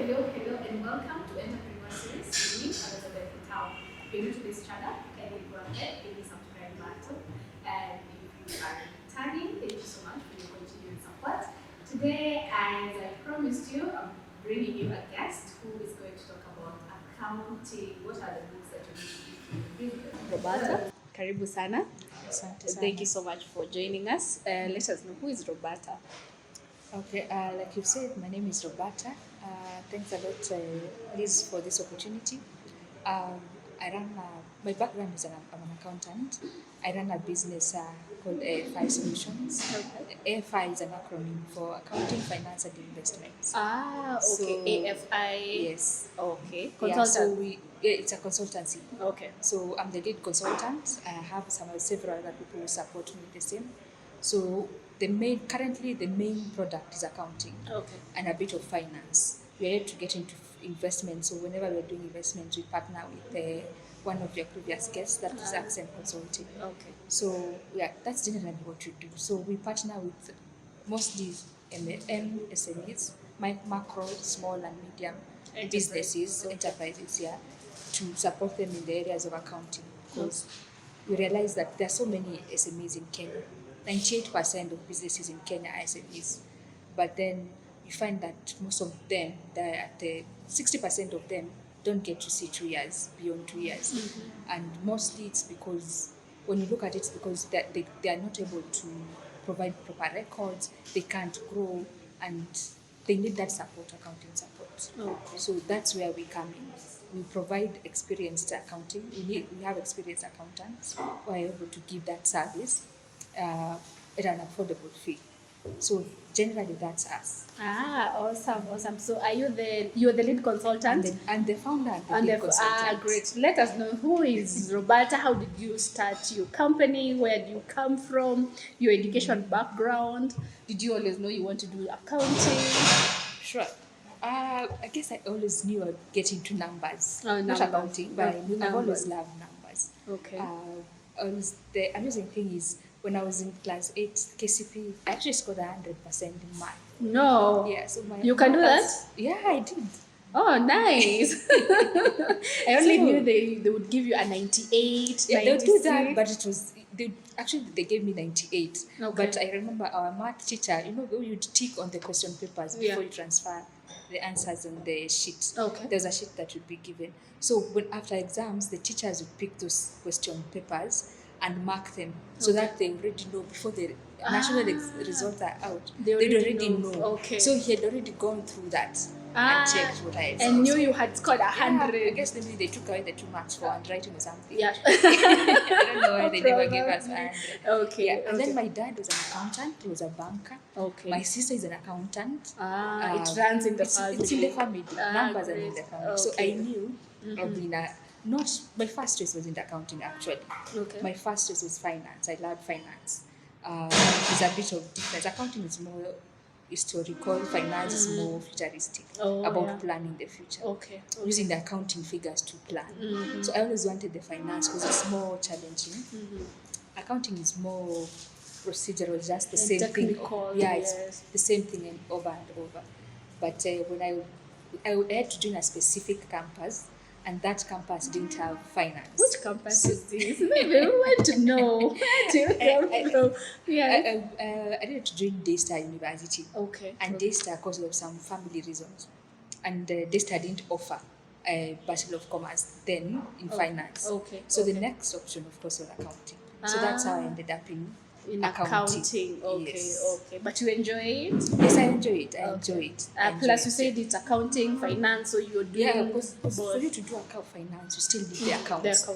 and welcome to Entrepreneur Series with me, Elizabeth Vitao. If you're new to this channel, kindly go ahead, give me subscribe button. And if you are returning, thank you so much for your continued support. Today, as I promised you, I'm bringing you a guest who is going to talk about accounting. What are the books that you need to read? Roberta, karibu sana. Thank you so much for joining us. Let us know, who is Roberta? Okay, like you said, my name is Roberta. Thanks a lot, Liz, for this opportunity. My background is I'm an accountant. I run a business called AFI Solutions. Okay. AFI is an acronym for Accounting, Finance and Investments. Ah, okay. So, AFI. Yes. Okay. Consultant. It's a consultancy. Okay. So I'm the lead consultant. I have several other people who support me the same. So currently the main product is accounting. Okay. And a bit of finance. We are yet to get into investment. So whenever we're doing investments, we partner with one of your previous guests, that is Accent Consulting. Okay. So yeah, that's generally what we do. So we partner with mostly MSMEs, macro, small and medium businesses, enterprises, to support them in the areas of accounting, because we realize that there are so many SMEs in Kenya. 98% of businesses in Kenya are SMEs, but then you find that most of them, 60% of them don't get to see 2 years, beyond 2 years. Mm-hmm. And mostly it's because, when you look at it, it's because they are not able to provide proper records, they can't grow, and they need that support, accounting support. Okay. So that's where we come in. We provide experienced accounting. We have experienced accountants who are able to give that service at an affordable fee. So generally, that's us. Ah, awesome. So you're the lead consultant? And the founder and the lead consultant. Great. Let us know, who is Roberta? How did you start your company? Where do you come from? Your education background? Did you always know you want to do accounting? Sure. I guess I always knew I'd get into numbers. Numbers. Not accounting, but I've always Numbers. loved numbers. Okay. The amusing thing is, when I was in class 8 KCP, I actually scored 100% in math. No. Yeah, so You can do that? Yeah, I did. Oh, nice. I only knew they would give you a 98, Yeah, they would do 96. that, but they gave me 98. Okay. But I remember our math teacher, when you'd tick on the question papers before you transfer the answers on the sheet. Okay. There's a sheet that would be given. So after exams, the teachers would pick those question papers and mark them, so that they already know before the national results are out. They'd already know. Okay. So he had already gone through that and checked what I had. And knew you had scored 100. I guess maybe they took away the 2 marks for handwriting or something. Yeah. I don't know why they never gave us 100. Okay. Yeah. And then my dad was an accountant. He was a banker. Okay. My sister is an accountant. It runs in the family. It's in the family. Numbers are in great. the family. So I knew I've been my first choice was in accounting, actually. Okay. My first choice was finance. I loved finance. There's a bit of difference. Accounting is more historical, finance is more futuristic, about planning the future. Okay. Using the accounting figures to plan. So I always wanted the finance because it's more challenging. Accounting is more procedural, just the same technical, thing. Yeah, it's the same thing over and over. But when I had to join a specific campus, and that campus didn't have finance. Which campus is this? Maybe we want to know. Where do you come from? Yeah. I needed to join Daystar University. Okay. And Daystar, because of some family reasons. And Daystar didn't offer a Bachelor of Commerce then in finance. Okay. So the next option, of course, was accounting. So that's how I ended up in accounting. Okay. Yes. Okay. But you enjoy it? Yes, I enjoy it. I enjoy it. Plus, you said it's accounting, finance, so you're doing because for you to do finance, you still need the accounts.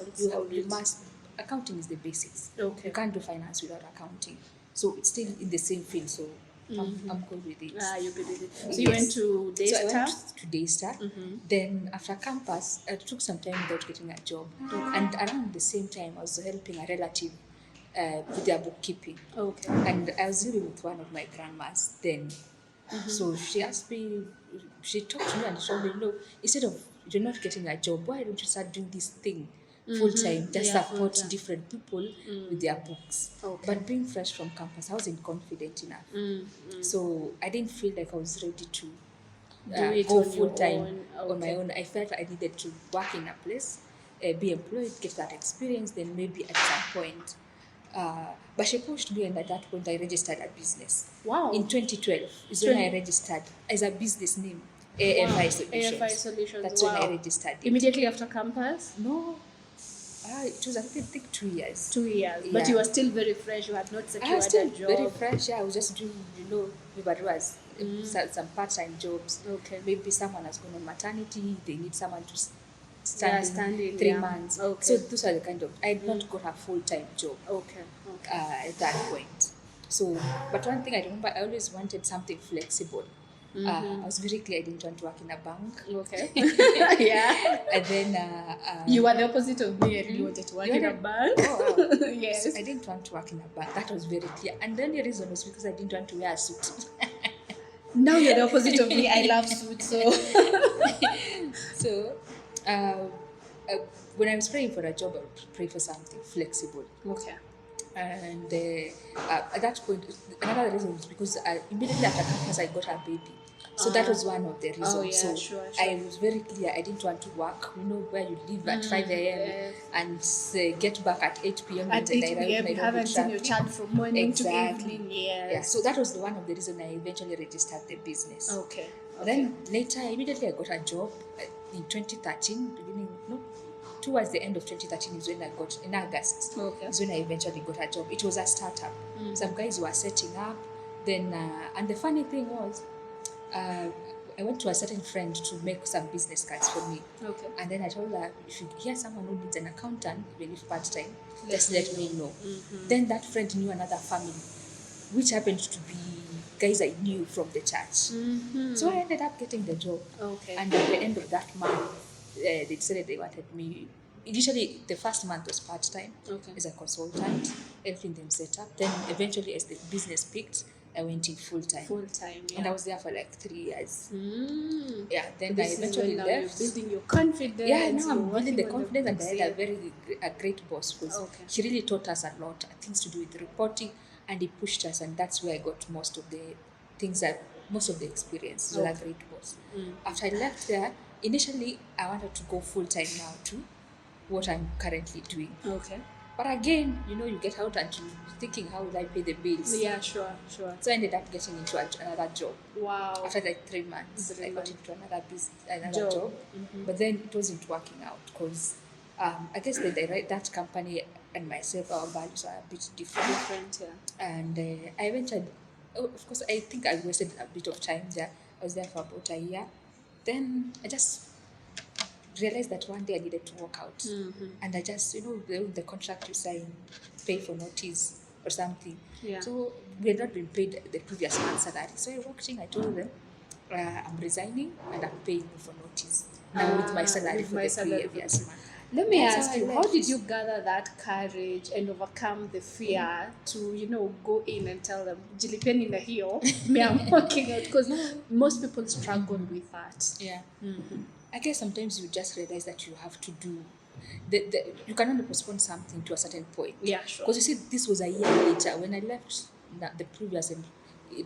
You must. Accounting is the basics. Okay. You can't do finance without accounting. So it's still in the same field. So I'm good with it. You're good with it. So you went to Daystar? So I went to Daystar. Then after campus, I took some time without getting a job. And around the same time, I was helping a relative with their bookkeeping. Okay. And I was living with one of my grandmas then. So she asked me, she talked to me and told me, instead of you're not getting a job, why don't you start doing this thing full time? Just support different people with their books. Okay. But being fresh from campus, I wasn't confident enough. So I didn't feel like I was ready to Do it go on full your time own. on my Okay. own. I felt I needed to work in a place, be employed, get that experience, then maybe at some point. But she pushed me, and at that point, I registered a business. Wow. In 2012 is when I registered as a business name, Wow. AFI Solutions. AFI Solutions. That's Wow. when I registered it. Immediately after campus? No, it was, I think 2 years. 2 years. But Yeah. you were still very fresh. You had not I secured was still a job. very fresh. Yeah, I was just doing, vivaruas, some part-time jobs. Okay. Maybe someone has gone on maternity. They need someone to stand in, 3 months. Okay. So those are the kind of. I had not got a full-time job. Okay. At that point. So, but one thing I remember, I always wanted something flexible. I was very clear I didn't want to work in a bank. Okay. Yeah. And then You were the opposite of me. I really wanted to work in a bank. Oh, wow. Yes. So I didn't want to work in a bank. That was very clear. And the only reason was because I didn't want to wear a suit. Now you're the opposite of me. I love suits. So So, when I was praying for a job, I would pray for something flexible. okay. And at that point, another reason was because immediately after campus, I got a baby. So that was one of the reasons. Oh, yeah, so sure. I was very clear I didn't want to work, where you leave at 5 a.m. Yes. and get back at 8 p.m. At 8 p.m. you haven't seen your child from morning Exactly. to evening. Yes. Yeah, so that was one of the reasons I eventually registered the business. Okay. Then later, immediately I got a job in 2013, towards the end of 2013 is when I got, in August, Okay. is when I eventually got a job. It was a startup. Some guys were setting up. Then, and the funny thing was, I went to a certain friend to make some business cards for me. Okay. And then I told her, if you hear someone who needs an accountant, even if part-time, just let me know. Then that friend knew another family, which happened to be guys I knew from the church. So I ended up getting the job. Okay. And at the end of that month, they decided they wanted me. Initially, the first month was part-time as a consultant, everything them set up. Then eventually, as the business picked, I went in full-time. Yeah. And I was there for like 3 years. Yeah. Then I eventually now left. You're building your confidence. Yeah, now I'm you're building the working on confidence, and I books, had a great boss because Okay. he really taught us a lot, things to do with reporting, and he pushed us, and that's where I got most of the experience. He was a great boss. After I left there, initially I wanted to go full time now to what I'm currently doing. Okay. But again, you get out and you're thinking, how will I pay the bills? Yeah, sure. So I ended up getting into another job. Wow. After like 3 months, 3 I got months. into another job. But then it wasn't working out because I guess that company and myself, our values are a bit different. And I eventually, of course, I think I wasted a bit of time there. I was there for about a year. Then I just realized that one day I needed to walk out. And I just, the contract you sign, pay for notice or something. Yeah. So we had not been paid the previous month's salary. So I walked in, I told them, I'm resigning and I'm paying you for notice. Now with my salary for the previous month. Let me That's ask how I you, how left. did you gather that courage and overcome the fear to, go in and tell them, jilipeni na hiyo, me I'm working out? Because most people struggle with that. Yeah. I guess sometimes you just realize that you have to do, you can only postpone something to a certain point. Yeah, sure. Because you see, this was a year later when I left the previous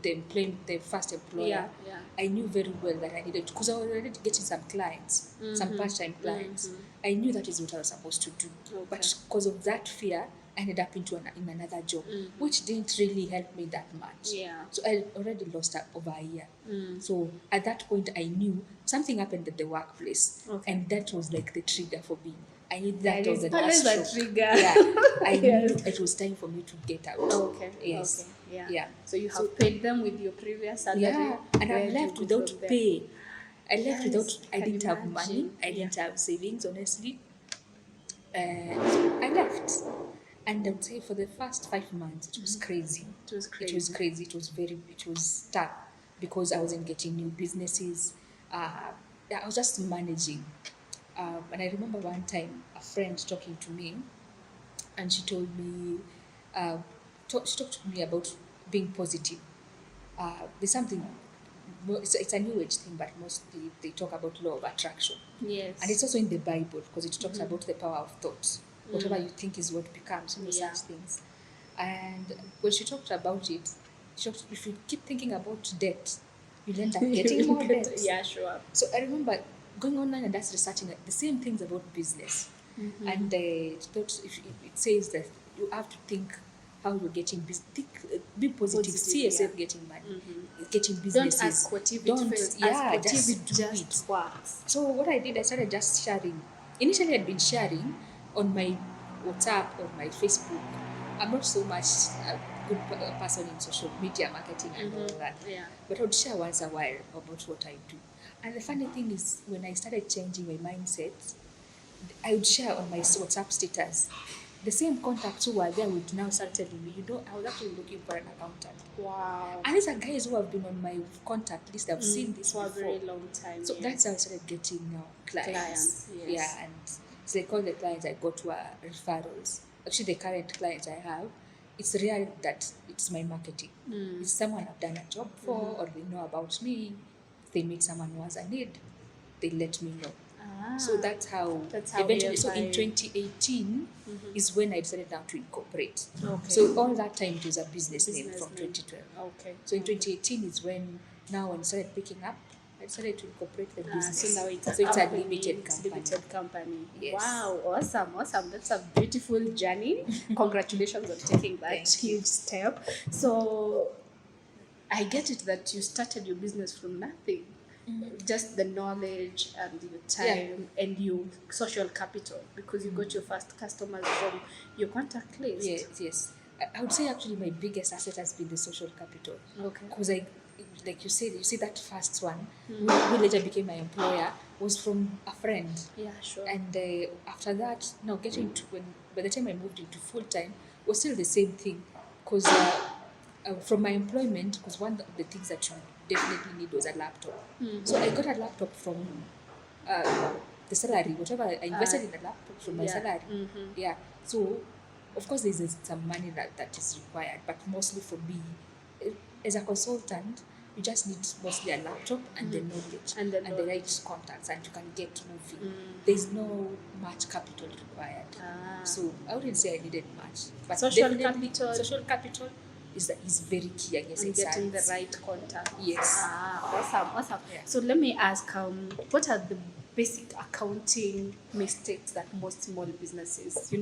the first employer. Yeah. I knew very well that I needed to, because I was already getting some clients, some part-time clients. I knew that is what I was supposed to do. Okay. But because of that fear, I ended up in another job, which didn't really help me that much. Yeah. So I already lost over a year. So at that point, I knew something happened at the workplace. Okay. And that was like the trigger for me. I knew That that was is the always last a stroke. trigger. Yeah. I Yes. knew it was time for me to get out. Okay. Yes. Okay. Yeah. So you have paid them with your previous salary. Yeah, and Where I did left you go without from there? pay. I left Yes, without, I can didn't have money, imagine. I didn't have savings, honestly. I left. And I would say for the first 5 months, it was crazy. It was crazy. It was crazy. It was tough because I wasn't getting new businesses. I was just managing. And I remember one time a friend talking to me, and she told me, she talked to me about being positive. There's something, it's a new age thing, but mostly they talk about law of attraction. Yes. And it's also in the Bible because it talks about the power of thought. Whatever you think is what becomes, Yeah. such things. And when she talked about it, if you keep thinking about debt, you'll end up getting more debts. Yeah, sure. So I remember going online and just researching the same things about business. And it says that you have to think how you're getting business. Be positive. Positive, See yourself yeah. getting money, getting Don't businesses. ask what if it Don't- fails. yeah, Ask what just if it do just it. works. So what I did, I started just sharing. Initially, I'd been sharing on my WhatsApp or my Facebook. I'm not so much a good person in social media marketing and all that. Yeah. But I would share once a while about what I do. And the funny thing is, when I started changing my mindset, I would share on my WhatsApp status. The same contacts who were there would now start telling me, I was actually looking for an accountant. Wow. And these are guys who have been on my contact list. I've seen this for before. a very long time. So yes. that's how I started getting clients. Clients, yes. Yeah, and so all the clients I got were referrals. Actually, the current clients I have, it's rare that it's my marketing. It's someone I've done a job for, or they know about me. They meet someone who has a need, they let me know. So that's how eventually. So in 2018 is when I decided now to incorporate. Okay. So all that time it was a business name from name. 2012. Okay. So in 2018 is when now when I started picking up, I decided to incorporate the business. So now it's a company, limited company. Limited company. Yes. Wow, awesome. That's a beautiful journey. Congratulations on taking that Thank you. huge step. So I get it that you started your business from nothing. Just the knowledge and your time and your social capital, because you got your first customers from your contact list. Yes. I would say actually my biggest asset has been the social capital. Okay. Because like you see that first one, who later became my employer, was from a friend. Yeah, sure. And after that, now getting to by the time I moved into full time, was still the same thing. Because from my employment, because one of the things that you definitely need was a laptop. So I got a laptop from the salary, whatever I invested in the laptop from my salary. Yeah. So of course there's some money that is required, but mostly for me, as a consultant, you just need mostly a laptop and the knowledge And the right contacts, and you can get moving. There's no much capital required. So I wouldn't say I needed much, but Social definitely capital. social capital is very key, I guess. And getting the right contact. Yes. Awesome. Yeah. So let me ask, what are the basic accounting mistakes that most small businesses,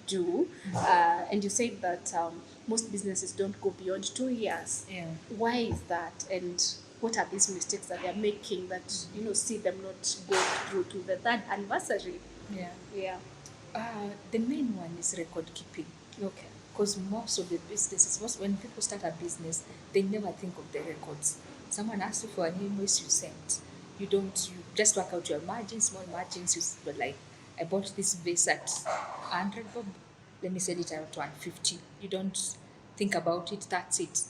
do? And you said that most businesses don't go beyond 2 years. Yeah. Why is that? And what are these mistakes that they're making that, see them not go through to the third anniversary? Yeah. The main one is record keeping. Okay. Because most of the businesses, when people start a business, they never think of the records. Someone asks you for an invoice, you send. You just work out your margins, small margins. You're like, I bought this vase at 100 bob, let me sell it at 150. You don't think about it, that's it.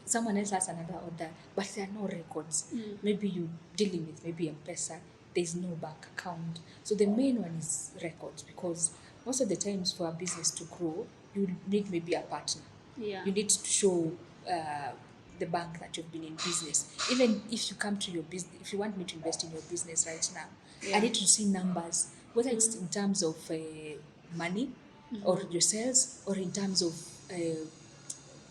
Someone else has another order, but there are no records. Maybe you're dealing with maybe M-Pesa, there's no bank account. So the main one is records, because most of the times for a business to grow, you need maybe a partner. Yeah. You need to show the bank that you've been in business. Even if you come to your business, if you want me to invest in your business right now, I need to see numbers, whether it's in terms of money or your sales, or in terms of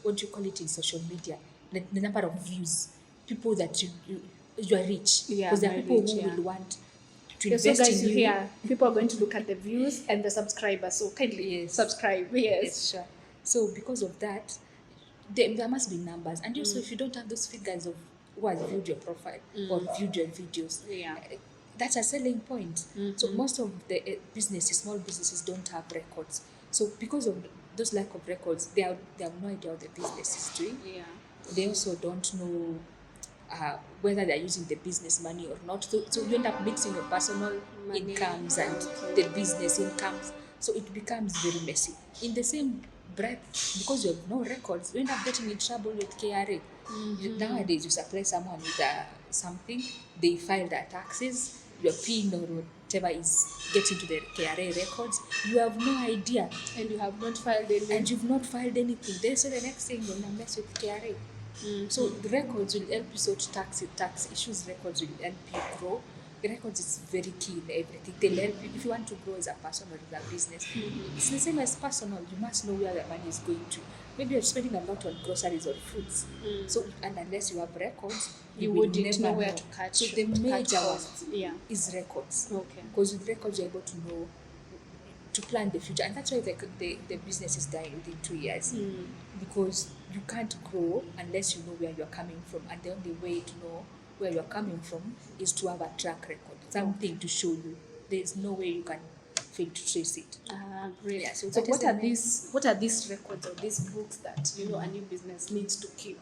what do you call it in social media, the number of views, people that you are rich. Yeah, Because there are people rich, who yeah. will want to Okay, so invest guys, in you you. hear people are going to look at the views and the subscribers. So kindly subscribe. Yes. Sure. So because of that, there must be numbers. And also, if you don't have those figures of who has viewed your profile or viewed your videos, Yeah. That's a selling point. So most of the small businesses don't have records. So because of those lack of records, they have no idea what the business is doing. Yeah. They also don't know whether they're using the business money or not. So you end up mixing your personal incomes and the business incomes. So it becomes very messy. In the same breath, because you have no records, you end up getting in trouble with KRA. Nowadays, you supply someone with something, they file their taxes, your PIN or whatever is getting to the KRA records. You have no idea. And you have not filed any. And you've not filed anything. Then so the next thing you're gonna mess with KRA. So the records will help you sort tax issues. Records will help you grow. The records is very key in everything. They'll help you if you want to grow as a person or as a business. It's the same as personal. You must know where the money is going to. Maybe you're spending a lot on groceries or foods. So, and unless you have records, You will wouldn't never know where to cut. So the major one costs. Yeah. is records. Okay. Because with records, you're able to know, to plan the future, and that's why the business is dying within 2 years, because you can't grow unless you know where you're coming from, and the only way to know where you're coming from is to have a track record, something to show you. There's no way you can fail to trace it. Great. Yeah, so So that is what the are main- these records or these books that a new business needs to keep?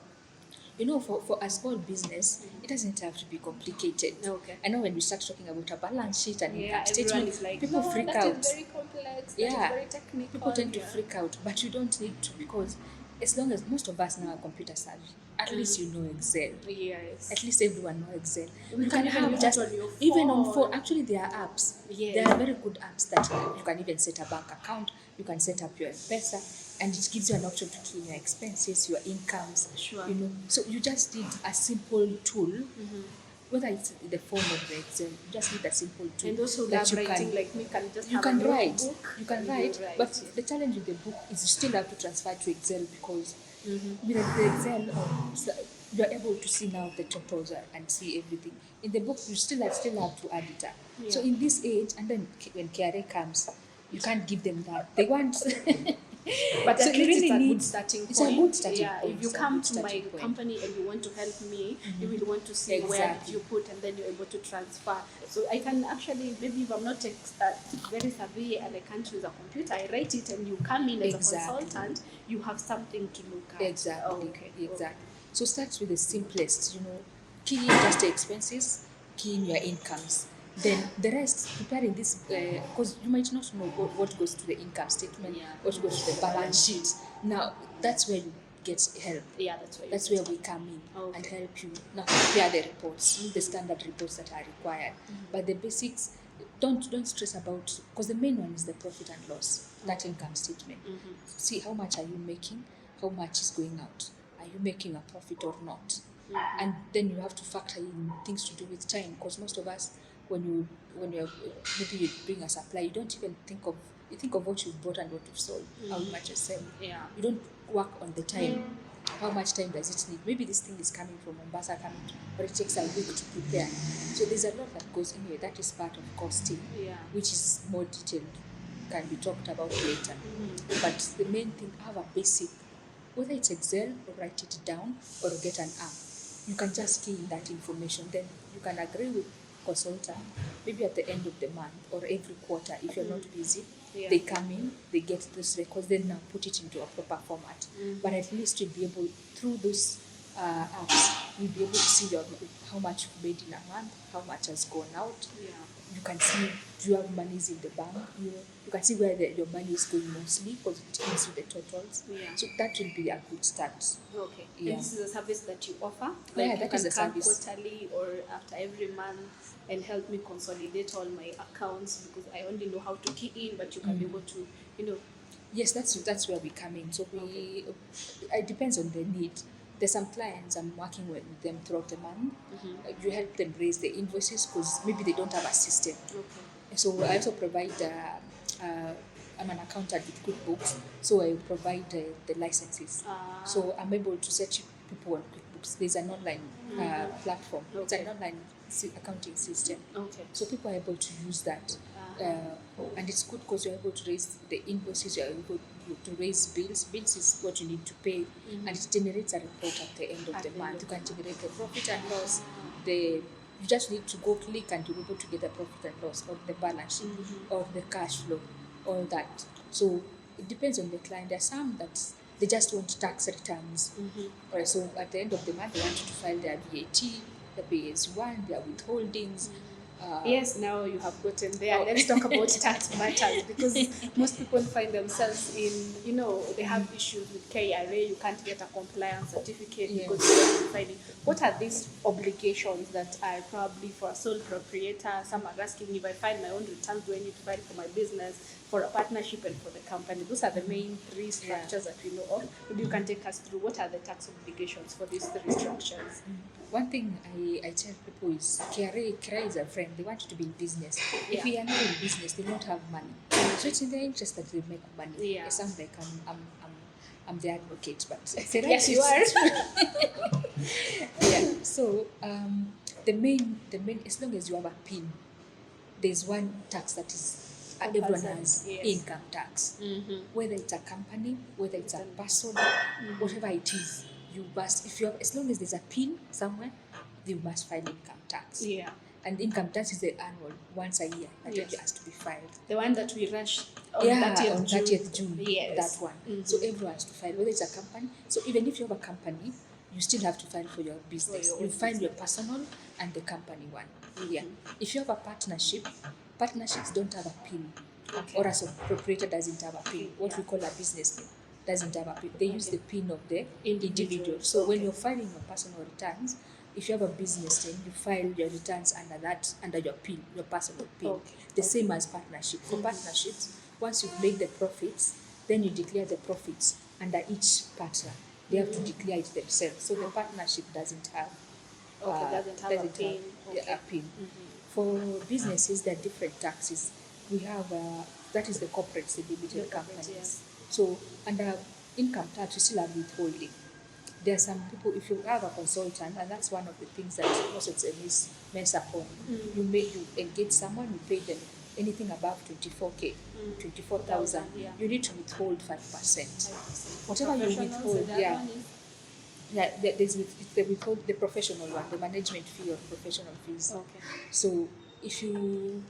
For a small business, it doesn't have to be complicated. Okay. I know when we start talking about a balance sheet and income Everyone statement, is like, people freak that out. is very complex. That Yeah. is very technical. People tend to freak out, but you don't need to, because as long as most of us now are computer savvy, at least you know Excel. Yes. At least everyone knows Excel. You can even use it on your even on phone. phone. Actually, there are apps. Yes. There are very good apps that you can even set a bank account. You can set up your M-Pesa, and it gives you an option to key in your expenses, your incomes. Sure. So you just need a simple tool. Whether it's the phone or the Excel, you just need a simple tool. And those who that love you writing can, like me can just you have can a write. notebook. You can and write, you but yes. the challenge with the book is you still have to transfer to Excel, because with the Excel, you're able to see now the totals and see everything. In the book, you still have to add it up. Yeah. So in this age, and then when KRA comes, you can't give them that. They want. But So at you least really it's a need- good starting point. it's a good starting point. If you It's a come good to my starting point. company and you want to help me, you will want to see where did Exactly. you put, and then you're able to transfer. So I can actually, maybe if I'm not very savvy and I can't use a computer, I write it and you come in as Exactly. a consultant, you have something to look at. Exactly. Okay. Exactly. So start with the simplest, key in just the expenses, key in your incomes. Then the rest, preparing this, because you might not know what goes to the income statement, Yeah. what goes to the balance sheet. Now, that's where you get help. Yeah, that's why. That's where we come in Okay. and help you. Now, prepare the reports, the standard reports that are required. But the basics, don't stress about, because the main one is the profit and loss, that income statement. See how much are you making, how much is going out. Are you making a profit or not? And then you have to factor in things to do with time, because most of us, when you're maybe you bring a supply, you don't even think of what you've bought and what you've sold, how much you sell. Yeah. You don't work on the time. How much time does it need? Maybe this thing is coming from Mombasa, but it takes a week to prepare. So there's a lot that goes in here. That is part of costing, Yeah. which is more detailed, can be talked about later. But the main thing, have a basic, whether it's Excel or write it down or get an app. You can just key in that information. Then you can agree with consultant, maybe at the end of the month or every quarter, if you're not busy. Yeah. They come in, they get those records, then now put it into a proper format. But at least you'll be able, through those apps, you'll be able to see how much you made in a month, how much has gone out. Yeah. You can see, do you have monies in the bank? You can see where your money is going mostly, because it gives you the totals. Yeah. So that will be a good start. Okay. Yeah. And this is a service that you offer? Yeah, Like that you is can a come service. quarterly or after every month and help me consolidate all my accounts, because I only know how to key in, but you can be able to, Yes, that's where we come in. So it depends on the need. There's some clients I'm working with them throughout the month. You help them raise the invoices, because maybe they don't have a system. Okay. So I also provide. I'm an accountant with QuickBooks, so I provide the licenses. So I'm able to set people on QuickBooks. There's an online platform. It's an online accounting system. Okay. So people are able to use that. And it's good because you're able to raise the invoices, you're able to raise bills. Bills is what you need to pay, and it generates a report at the end of the month. You can generate the profit and loss. You just need to go click and you're able to get the profit and loss, or the balance sheet, or the cash flow, all that. So it depends on the client. There are some that they just want tax returns. So at the end of the month, they want you to file their VAT, the PS1, their withholdings. Yes, now you have gotten there. Let's talk about tax matters, because most people find themselves in, they have issues with KRA. You can't get a compliance certificate because you're not filing. What are these obligations that are probably for a sole proprietor? Some are asking, if I file my own returns, do I need to file for my business, for a partnership, and for the company? Those are the main three structures that we know of. Maybe you can take us through what are the tax obligations for these three structures. One thing I tell people is KRA is a friend. They want you to be in business. Yeah. If we are not in business, they don't have money. So it's in their interest that they make money. Yeah. It sounds like I'm the advocate, but Yes, you are. Yeah. So the main, as long as you have a PIN, there's one tax that is everyone has, Yes. income tax. Whether it's a company, whether it's a person, whatever it is, you must, if you have, as long as there's a PIN somewhere, you must file income tax. Yeah. And income tax is the annual, once a year, that Yes. it has to be filed. The one that we rush on Yeah, 30th on June. 30th June, Yes. that one. So everyone has to file, whether it's a company. So even if you have a company, you still have to file for your business. your You own file your personal and the company one. Yeah. If you have a partnership, partnerships don't have a PIN. Okay. Or a sole proprietor doesn't have a PIN. What we call a business name doesn't have a PIN. They use the PIN of the individual. So when you're filing your personal returns, if you have a business name, you file your returns under your PIN, your personal PIN. The same as partnership. For partnerships, once you've made the profits, then you declare the profits under each partner. They have to declare it themselves. So the partnership doesn't have doesn't have a PIN. a PIN. For businesses, there are different taxes. We have that is the corporates, the limited companies. Yes. So under income tax, you still have withholding. There are some people, if you have a consultant, and that's one of the things that most of them mess up on. You engage someone, you pay them anything above 24K, 24,000. You need to withhold 5%. Whatever you withhold, there's the withhold the professional one, the management fee or professional fees. Okay. So if you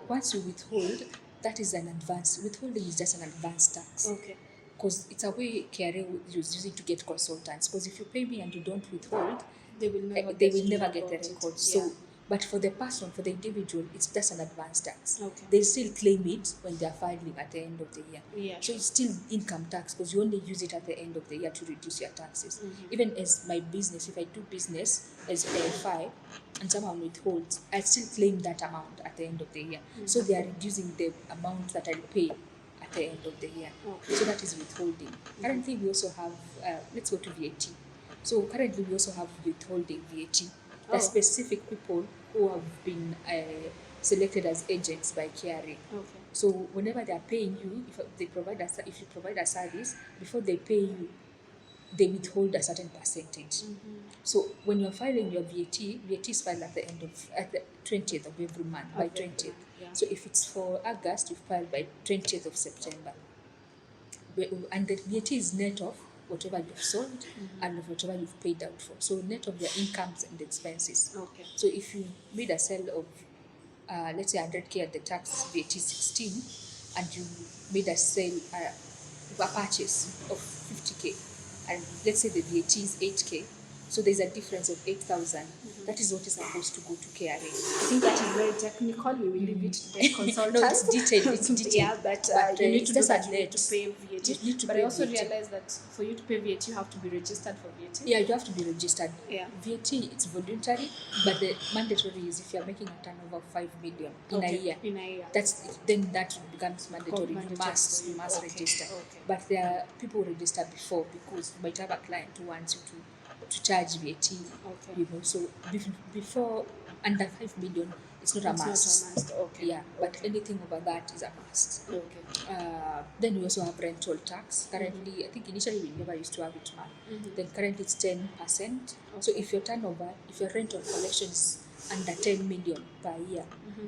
once you withhold, that is an advance. Withholding is just an advance tax. Okay. Because it's a way KRA is using to get consultants. Because if you pay me and you don't withhold, They will never they get will never to get the report it. record. So, but for the person, for the individual, it's just an advance tax. Okay. They still claim it when they are filing at the end of the year. Yeah, So it's still income tax because you only use it at the end of the year to reduce your taxes. Even as my business, if I do business as AFI and someone withholds, I still claim that amount at the end of the year. So they are reducing the amount that I pay at the end of the year. Okay. So that is withholding. Currently, we also have, let's go to VAT. So currently, we also have withholding VAT. There are specific people who have been selected as agents by KRA. Okay. So whenever they are paying you, if you provide a service, before they pay you, they withhold a certain percentage. So when you're filing your VAT is filed at the 20th of every month, by 20th. Yeah. So if it's for August, you file by 20th of September. And the VAT is net of whatever you've sold and of whatever you've paid out for. So net of your incomes and expenses. Okay. So if you made a sale of, let's say 100K at the tax VAT 16, and you made a sale, a purchase of 50K, and let's say the VAT is 8K, so there's a difference of 8,000. That is what is supposed to go to KRA. I think that is very technical. We will leave it to the consultant. No, it's detailed. It's detailed. Yeah, but you need to do just that. a You need net. to pay VAT. You need to But pay I also VAT. realized that for you to pay VAT, you have to be registered for VAT. Yeah, you have to be registered. Yeah. VAT, it's voluntary, but the mandatory is if you're making a turnover of 5 million in a year. In a year. Then that becomes mandatory. Mandatory You must Okay. register. Okay. But there are people who register before because you might have a client who wants you to charge VAT. Okay. You know, so before under 5 million, it's not a It's must. not a must. Okay. Yeah, but anything over that is a must. Okay. Then we also have rental tax. Currently, I think initially we never used to have it much. Then currently it's 10%. So if your turnover, if your rental collection is under 10 million per year,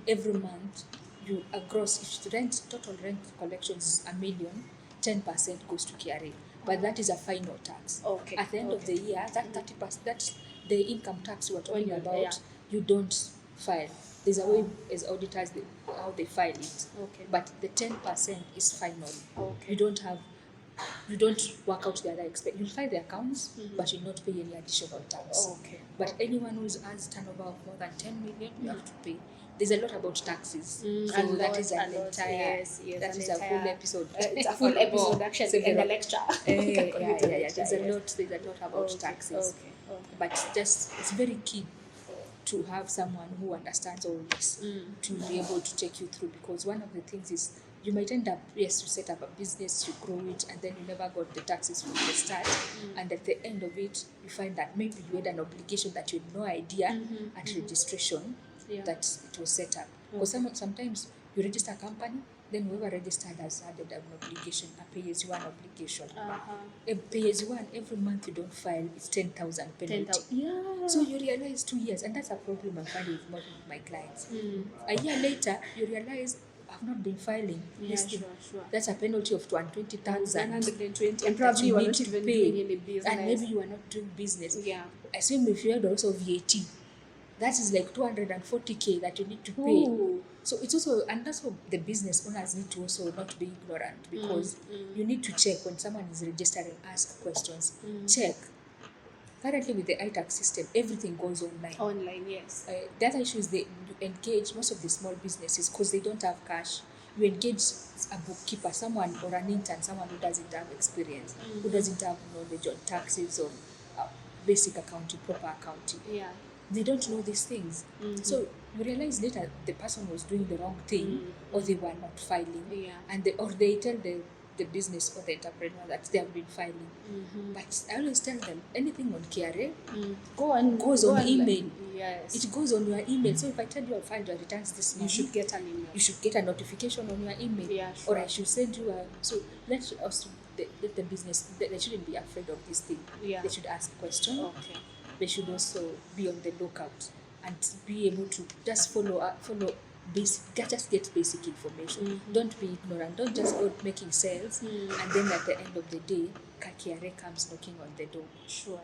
every month you gross, if the total rent collection is $1 million, 10% goes to KRA. But that is a final tax. Okay. At the end of the year, that 30%, that's the income tax we were talking about, yeah. you don't file. There's a way as auditors how they file it. Okay. But the 10% is final. Okay. You don't work out the other expense. You'll file the accounts, but you'll not pay any additional tax. Okay. But anyone who has turnover of more than 10 million, you have to pay. There's a lot about taxes. So that is an entire, that is a full episode. It's a full episode actually, and a lecture. Yeah. There's a lot about taxes. Okay. But it's very key to have someone who understands all this to be able to take you through, because one of the things is you might end up, yes, you set up a business, you grow it, and then you never got the taxes from the start, and at the end of it, you find that maybe you had an obligation that you had no idea at registration that it was set up. Because sometimes you register a company, then whoever registered has added an obligation, a pay-as-you-earn obligation. Uh-huh. A pay-as-you-earn, every month you don't file, it's 10,000 penalty. 10,000. Yeah. So you realize 2 years, and that's a problem I'm finding with most of my clients. A year later, you realize I've not been filing. Yeah, this thing. sure. That's a penalty of 220,000. 120, and probably you are not even doing any business. And maybe you are not doing business. Yeah. Assume if you had also VAT, that is like 240k that you need to pay. Ooh. So it's also, and that's what the business owners need to also not be ignorant, because you need to check when someone is registering, ask questions. Check. Currently with the iTax system, everything goes online. Online, yes. The other issue is you engage most of the small businesses because they don't have cash. You engage a bookkeeper, someone, or an intern, someone who doesn't have experience, who doesn't have knowledge on taxes or basic accounting, proper accounting. Yeah. They don't know these things. So you realize later the person was doing the wrong thing, or they were not filing. Yeah. And or they tell the business or the entrepreneur that they have been filing. But I always tell them, anything on KRA goes on email. Yes. It goes on your email. So if I tell you I filed your returns this month, You should get an email. you should get a notification on your email. Yeah, sure. Or I should send you a. So let us let the business, they shouldn't be afraid of this thing. Yeah. They should ask questions. Okay. They should also be on the lookout and be able to just follow basic, just get basic information. Don't be ignorant. Don't just go making sales and then at the end of the day, KRA comes knocking on the door. Sure.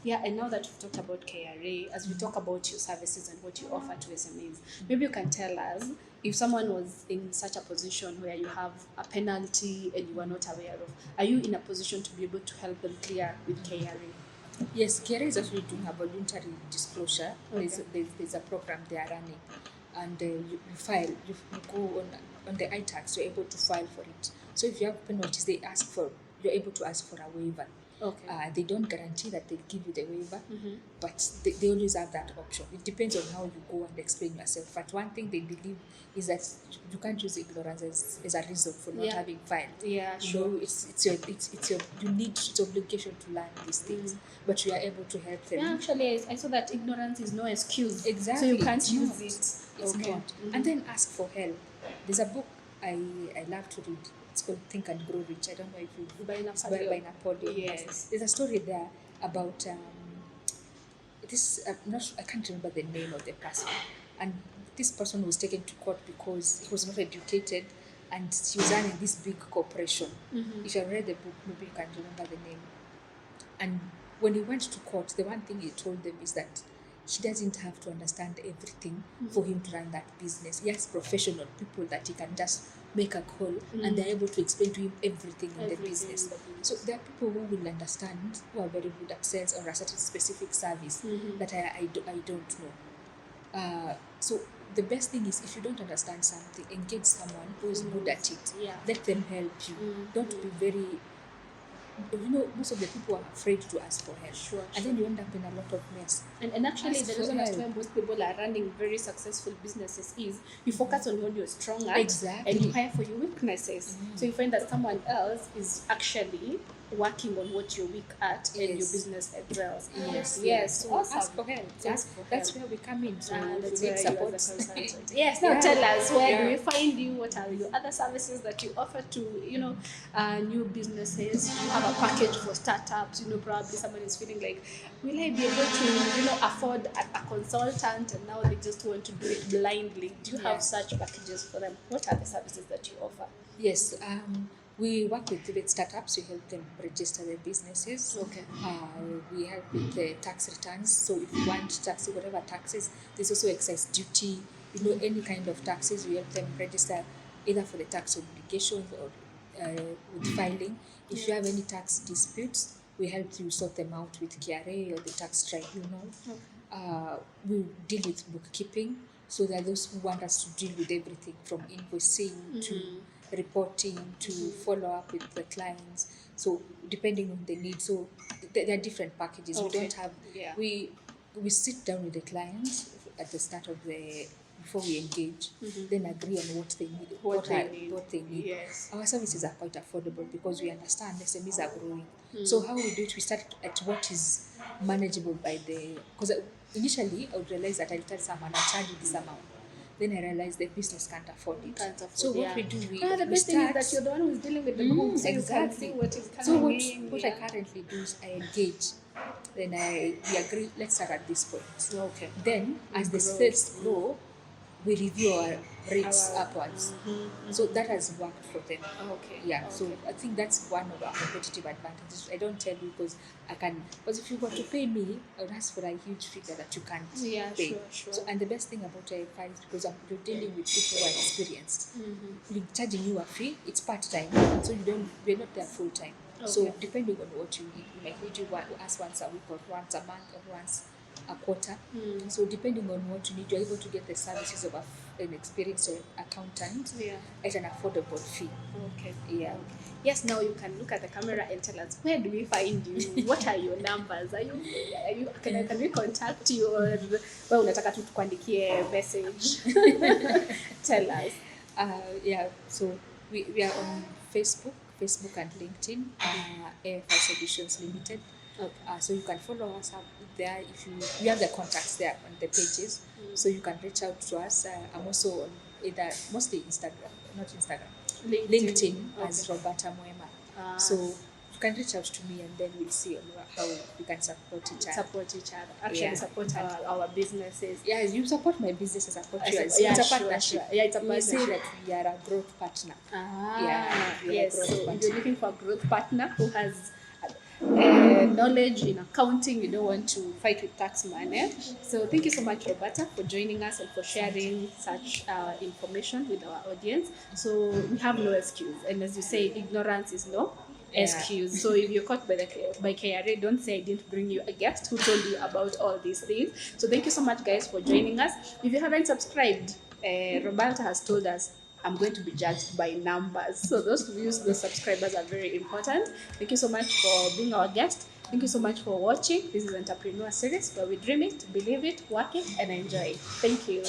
Yeah. And now that we've talked about KRA, as we talk about your services and what you offer to SMEs, maybe you can tell us, if someone was in such a position where you have a penalty and you are not aware of, are you in a position to be able to help them clear with KRA? Yes, KRA is actually doing a voluntary disclosure. Okay. There's a program they are running, and you file. You go on the iTax. You're able to file for it. So if you have penalties, you're able to ask for a waiver. Okay. They don't guarantee that they'll give you the waiver, but they always have that option. It depends on how you go and explain yourself. But one thing they believe is that you can't use ignorance as a reason for not having filed. Yeah, You sure. know, it's your it's obligation to learn these things, but you are able to help them. Yeah, actually, I saw that ignorance is no excuse. Exactly. So you can't It's use not. it. It's Okay. not. And then ask for help. There's a book I love to read. It's called Think and Grow Rich. I don't know if you By it's by Napoleon. Yes. There's a story there about this. I can't remember the name of the person, and this person was taken to court because he was not educated, and she was running this big corporation. If you read the book, maybe you can remember the name. And when he went to court, the one thing he told them is that he doesn't have to understand everything for him to run that business. He has professional people that he can just make a call and they're able to explain to him everything in the business. So there are people who will understand, who are very good at sales or a certain specific service that I don't know. So the best thing is, if you don't understand something, engage someone who is good at it. Yeah. Let them help you. Don't be very, most of the people are afraid to ask for help. Sure. And then you end up in a lot of mess. And actually, Ask the for reason as help. to why most people are running very successful businesses is you focus on what you're strong at, Exactly. and you hire for your weaknesses. So you find that someone else is actually working on what you're weak at, and your Yes. business excels. Yes. So So ask for help. Ask for That's help. where we come in. So That's we where need you support. as a consultant. Yes, now Yeah. tell us, where do Yeah. we find you? What are your other services that you offer to, new businesses? You have a package for startups. Probably someone is feeling like, will I be able to, afford a consultant, and now they just want to do it blindly. Do you have Yes. such packages for them? What are the services that you offer? Yes. We work with startups. We help them register their businesses. Okay. We help with the tax returns. So if you want tax, whatever taxes, there's also excise duty. Any kind of taxes, we help them register either for the tax obligations or with filing. If you have any tax disputes, we help you sort them out with KRA or the tax tribunal. We deal with bookkeeping. So there are those who want us to deal with everything from invoicing to reporting to follow up with the clients. So depending on the need, so there are different packages. Okay. We don't have. Yeah. We sit down with the clients at the start of before we engage, then agree on what they need. What they need. Yes. Our services are quite affordable because we understand SMEs are growing. So how we do it, we start at what is manageable because initially I would realize that I'll tell someone I'll charge you this amount. then I realized the business can't afford it. Can't afford, So what yeah. we do, we The we best thing is start. that you're the one who's dealing with the books, so you can see Exactly. what is So coming in. what I currently do is I engage. Then we agree, let's start at this point. Okay. Then as the Grow. sales grow, we review our rates Our- upwards. So that has worked for them. Okay. Yeah, so Okay. I think that's one of our competitive advantages. I don't tell you because if you were to pay me, I would ask for a huge figure that you can't Yeah, pay. sure. So, and the best thing about AFI is because you're dealing with people who are experienced. We're charging you a fee, it's part time, so we're not there full time. So Okay. depending on what you need, we might need you us once a week or once a month or once a quarter. So depending on what you need, you're able to get the services of an experienced accountant Yeah. at an affordable fee. Okay. Yeah. Yes, now you can look at the camera and tell us, where do we find you? What are your numbers? Can we contact you, or well, unataka tu tukuandikie message? Tell us. Yeah, so we are on Facebook and LinkedIn, AFI Solutions Limited. Okay. So you can follow us up there we have the contacts there on the pages, so you can reach out to us. I'm also on mostly not Instagram, LinkedIn as Roberta Moema. So you can reach out to me and then we'll see how we can support each other. Actually, support our businesses. Yeah, you support my business, I support you. Yeah, It's a sure, partnership. sure. Yeah, it's a We say partnership. that we are a growth partner. Yeah, we are a yes. growth So if partner. you're looking for a growth partner who has knowledge in accounting, you don't want to fight with tax money. So thank you so much, Roberta, for joining us and for sharing such information with our audience. So we have no excuse, and as you say, ignorance is no excuse. So if you're caught by KRA, don't say I didn't bring you a guest who told you about all these things. So thank you so much, guys, for joining us. If you haven't subscribed, Roberta has told us I'm going to be judged by numbers. So those views, those subscribers are very important. Thank you so much for being our guest. Thank you so much for watching. This is Entrepreneur Series, where we dream it, believe it, work it, and enjoy it. Thank you.